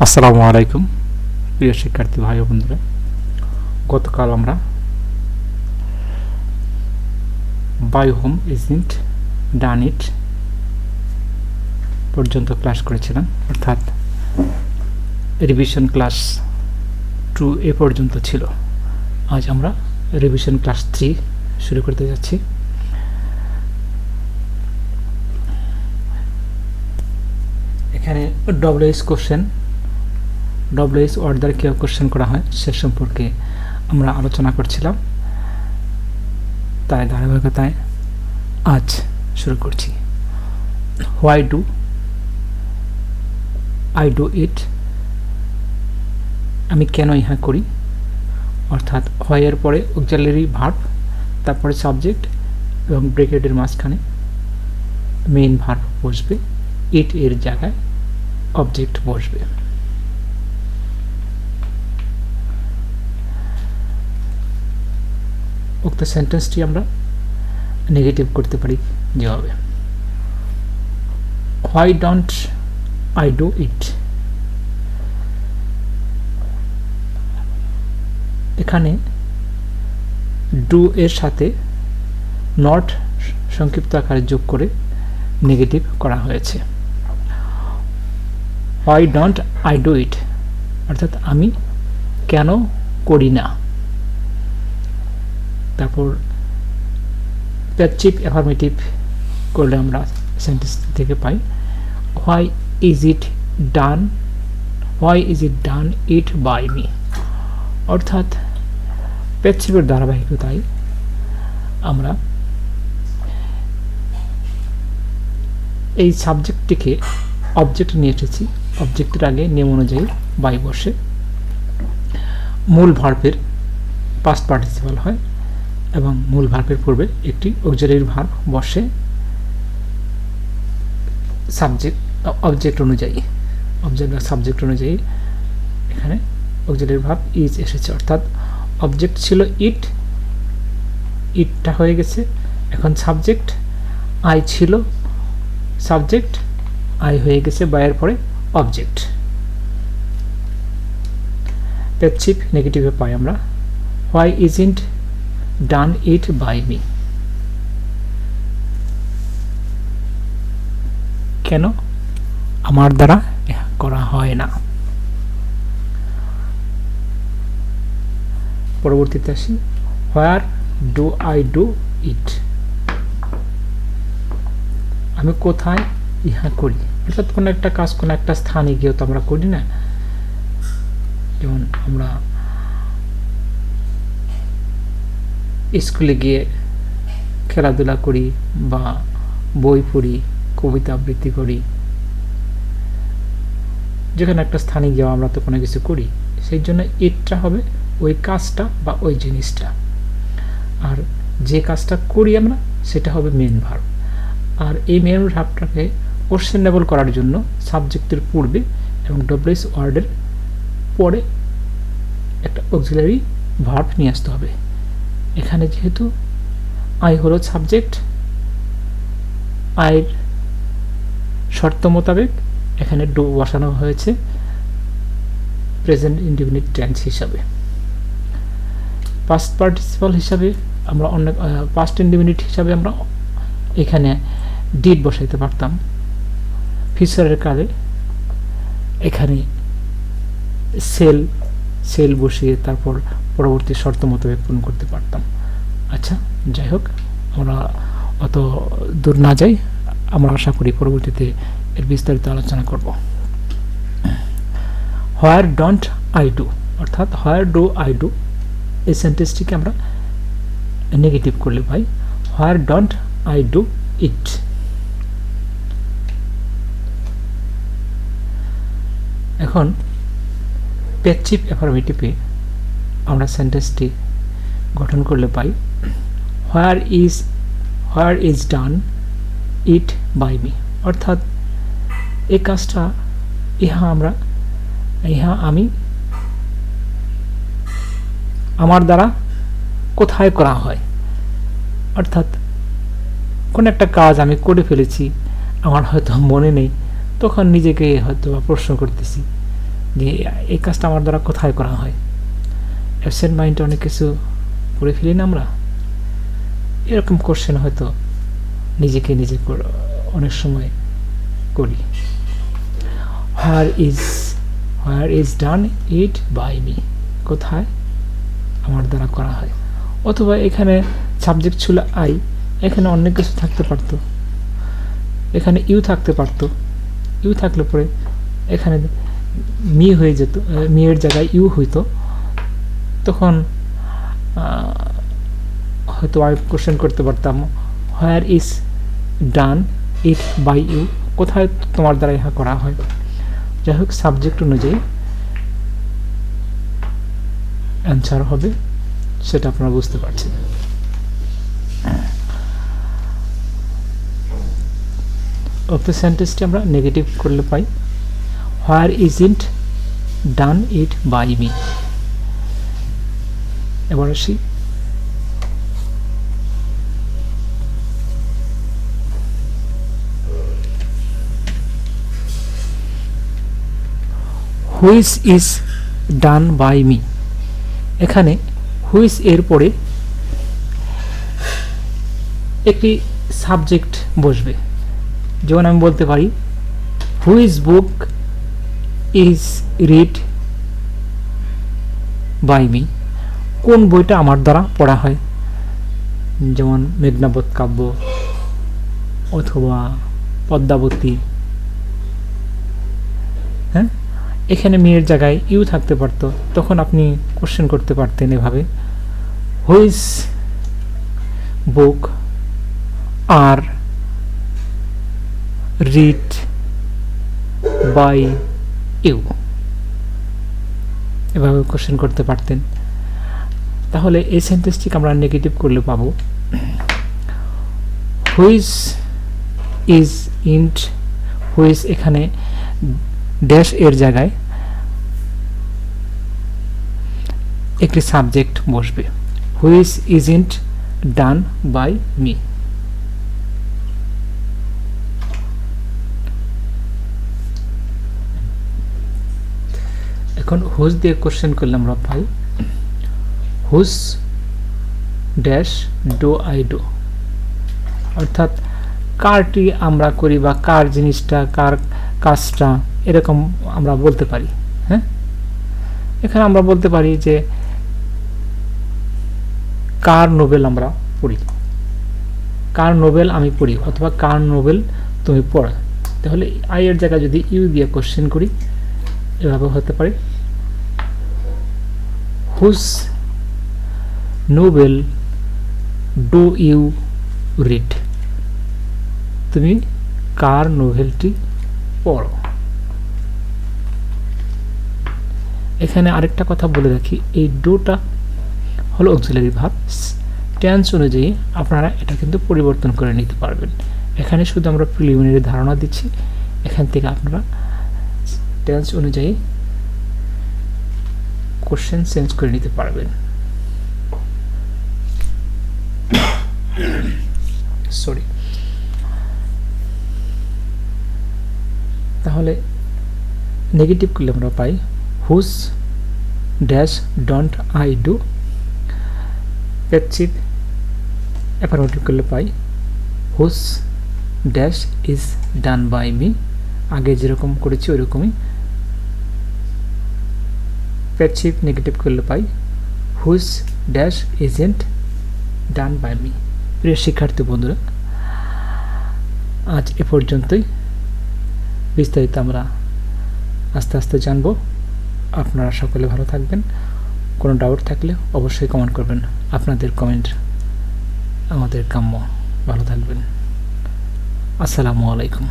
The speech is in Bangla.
আসসালামু আলাইকুম প্রিয় শিক্ষার্থী ভাই ও বন্ধুরা, গতকাল আমরা বাই হোম ইজন্ট ডান ইট পর্যন্ত ক্লাস করেছিলাম, অর্থাৎ রিভিশন ক্লাস 2 এ পর্যন্ত ছিল। আজ আমরা রিভিশন ক্লাস 3 শুরু করতে যাচ্ছি। এখানে ডব্লিউএইচ কোশ্চেন, ডব্লিউএইচ ওয়ার্ড দ্বারা কীভাবে কোশ্চেন করা হয় সে সম্পর্কে আমরা আলোচনা করছিলাম। তাই ধারাবাহিকতায় আজ শুরু করছি। Why do I do it, আমি কেন ইহা করি, অর্থাৎ হোয়াই এর পরে অক্সিলারি ভার্ব, তারপরে সাবজেক্ট এবং ব্র্যাকেটের মাঝখানে মেইন ভার্ব বসবে, ইট এর জায়গায় অবজেক্ট বসবে। উক্ত সেন্টেন্সটি আমরা নেগেটিভ করতে পারি যেভাবে, হোয়াই ডোন্ট আই ডু ইট। এখানে ডু এর সাথে নট সংক্ষিপ্ত আকারে যোগ করে নেগেটিভ করা হয়েছে। হোয়াই ডোন্ট আই ডু ইট অর্থাৎ আমি কেন করি না। তারপর প্যাসিভ অ্যাফার্মেটিভ করলে আমরা সেন্টেন্স থেকে পাই, why is it done, why is it done it by me. অর্থাৎ প্যাসিভের ধারাবাহিকতায় আমরা এই সাবজেক্টটিকে অবজেক্ট নিয়ে এসেছি, অবজেক্টের আগে নিয়ম অনুযায়ী বাই বসে, মূল ভার্বের পাস্ট পার্টিসিপাল হয় এবং মূল ভার্বের পূর্বে একটি অক্সিলারি ভার্ব বসে সাবজেক্ট অবজেক্ট অনুযায়ী, অবজেক্ট বা সাবজেক্ট অনুযায়ী এখানে অক্সিলারি ভার্ব ইজ এসেছে। অর্থাৎ অবজেক্ট ছিল ইট, ইটটা হয়ে গেছে, এখন সাবজেক্ট আই ছিল, সাবজেক্ট আই হয়ে গেছে বাইয়ের পরে অবজেক্ট। প্যাসিভ নেগেটিভে পাই আমরা, why isn't done it by me, কেন আমার দ্বারা করা হয় না। পরবর্তীতে আসি, where do I do it, আমি কোথায় ইহা করি। অর্থাৎ কোনো একটা কাজ কোনো একটা স্থানে গিয়েও তো আমরা করি না। যেমন আমরা স্কুলে গিয়ে খেলাধুলা করি বা বই পড়ি, কবিতা আবৃত্তি করি, যেখানে একটা স্থানে গিয়েও আমরা তো কোনো কিছু করি, সেই জন্য ইটটা হবে ওই কাজটা বা ওই জিনিসটা, আর যে কাজটা করি আমরা সেটা হবে মেন ভার্ব। আর এই মেন ভার্বটাকে কোশ্চেনেবল করার জন্য সাবজেক্টের পূর্বে এবং ডব্লিউএইচ ওয়ার্ডের পরে একটা অক্সিলারি ভার্ব নিয়ে আসতে হবে। এখানে যেহেতু আই হলো সাবজেক্ট, আইয়ের শর্ত মোতাবেক এখানে ডু বসানো হয়েছে প্রেজেন্ট ইনডিফিনিট টেন্স হিসাবে। পাস্ট পার্টিসিপাল হিসাবে আমরা অন্য পাস্ট ইনডিফিনিট হিসাবে আমরা এখানে ডিড বসাইতে পারতাম, ফিউচারের কালে এখানে সেল সেল বসিয়ে তারপর পরবর্তী শর্ত মোতাবেক পূরণ করতে পারতাম। আচ্ছা, যাই হোক, আমরা অত দূর না যাই, আমরা আশা করি পরবর্তীতে এর বিস্তারিত আলোচনা করব। হোয়ার ডোন্ট আই ডু অর্থাৎ হোয়ার ডু আই ডু, এই সেন্টেন্সটিকে আমরা নেগেটিভ করলে পাই, where don't I do it. এখন প্যাসিভ অ্যাফার্মেটিভে আমরা সেন্টেন্সটি গঠন করলে পাই, where is done it by me. অর্থাৎ এই কাজটা আমি আমার দ্বারা কোথায় করা হয়। অর্থাৎ কোন একটা কাজ আমি করে ফেলেছি, আমার হয়তো মনে নেই, তখন নিজেকে হয়তো প্রশ্ন করতেছি যে এই কাজটা আমার দ্বারা কোথায় করা হয়। অ্যাবসেন্ট মাইন্ডে অনেক কিছু করে ফেলি না আমরা, এরকম কোশ্চেন হয়তো নিজেকে নিজে অনেক সময় করি। Where is done it by me, কোথায় আমার দ্বারা করা হয়। অথবা এখানে সাবজেক্ট ছিল আই, এখানে অনেক কিছু থাকতে পারত, এখানে ইউ থাকতে পারত। ইউ থাকলে পরে এখানে মি হয়ে যেত, মি এর জায়গায় ইউ হইতো, তখন হয়তো আমি কোশ্চেন করতে পারতাম where is done it by you, কোথায় তোমার দ্বারা ইহা করা হয়। যাই হোক, সাবজেক্ট অনুযায়ী অ্যান্সার হবে, সেটা আপনারা বুঝতে পারছেন। ওকে, সেন্টেন্সটি আমরা নেগেটিভ করলে পাই where isn't done it by me. এবার আসি which is done by me. এখানে হুইচ এর পরে একটি সাবজেক্ট বসবে, যেমন আমি বলতে পারি which book is read by me, কোন বইটা আমার দ্বারা পড়া হয়। যেমন মেঘনাবত কাব্য অথবা পদ্মাবতী। হ্যাঁ, এখানে মেয়ের জায়গায় ইউ থাকতে পারত, তখন আপনি কোশ্চেন করতে পারতেন এভাবে which book are read by you, এভাবে কোশ্চেন করতে পারতেন। তাহলে এই সেন্টেন্সটিকে আমরা নেগেটিভ করলে পাবো হুইচ ইজ ইন্ট, হুইচ এখানে ড্যাশ এর জায়গায় একটি সাবজেক্ট বসবে, which isn't done by me. এখন হুইচ দিয়ে কোশ্চেন করলে আমরা পাই which dash do I do, অর্থাৎ কারটি আমরা করি বা কার জিনিসটা, কার কাজটা, এরকম আমরা বলতে পারি। হ্যাঁ, এখানে আমরা বলতে পারি যে কার নোবেল আমরা পড়ি, কার নোবেল আমি পড়ি, অথবা কার নোবেল তুমি পড়ো। তাহলে আই এর জায়গায় যদি ইউ দিয়ে কোশ্চেন করি, এভাবে হতে পারে whose novel do you read, তুমি কার নোভেলটি পড়ো। এখানে আরেকটা কথা বলে রাখি, এই ডুটা হলো অক্সিলারি ভার্ব, টেন্স অনুযায়ী আপনারা এটা কিন্তু পরিবর্তন করে নিতে পারবেন। এখানে শুধু আমরা প্রিলিমিনারি ধারণা দিচ্ছি, এখান থেকে আপনারা টেন্স অনুযায়ী কোশ্চেন চেঞ্জ করে নিতে পারবেন। সরি। তাহলে নেগেটিভ করলে আমরা পাই whose dash don't I do, passive affirmative করলে পাই whose dash is done by me, আগে যেরকম করেছি ওইরকমই। প্যাসিভ নেগেটিভ করলে পাই whose dash isn't done by me. প্রিয় শিক্ষার্থী বন্ধুরা, আজ এ পর্যন্তই। বিস্তারিত আমরা আস্তে আস্তে জানবো। আপনারা সকলে ভালো থাকবেন। কোনো ডাউট থাকলে অবশ্যই কমেন্ট করবেন। আপনাদের কমেন্ট আমাদের কাম্য। ভালো থাকবেন। আসসালামু আলাইকুম।